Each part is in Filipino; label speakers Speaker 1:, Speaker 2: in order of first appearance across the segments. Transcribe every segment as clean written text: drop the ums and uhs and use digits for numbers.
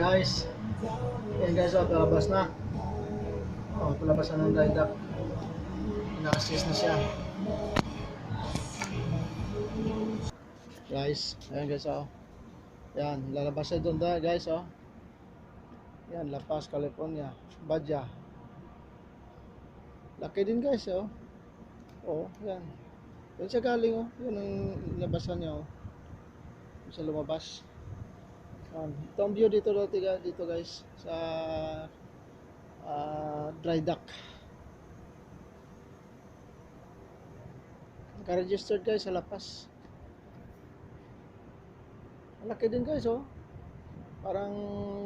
Speaker 1: guys. Ayan guys, palabas na. Palabas na ng dry dock. Naka-assist na siya. Guys, ayan guys Ayan, lalabas siya doon guys Ayan, La Paz, California. Badja. Laki din guys Ayan. Doon siya galing Yun ang labasan niya Doon siya lumabas. Ito ang view dito guys sa dry dock. Naka-registered guys sa La Paz. Laki din guys parang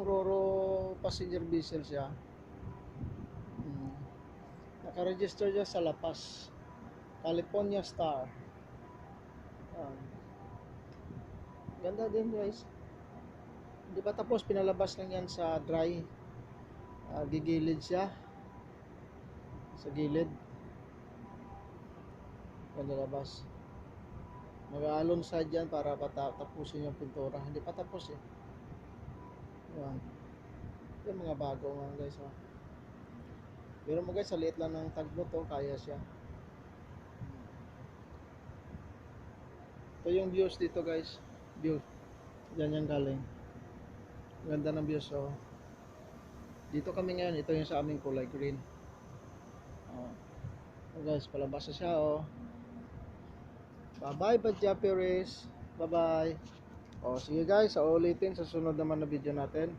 Speaker 1: Roro passenger vessel siya. Naka-register siya sa La Paz, California Star. Ganda din guys. Hindi pa tapos, pinalabas lang yan sa dry. Gigilid siya sa gilid. Ganda labas. Mag-alon side yan para tapusin yung pintura. Hindi pa tapos Ayan. Yung mga bago nga guys Pero mo guys, sa liit lang ng tagbo kaya siya. Ito yung views dito guys. View. Diyan yan galing. Ganda ng views Dito kami ngayon. Ito yung sa aming kulay green. Guys, palabas na siya Bye bye Badja Perez. Bye bye. Sige guys, ulitin sa sunod naman na video natin.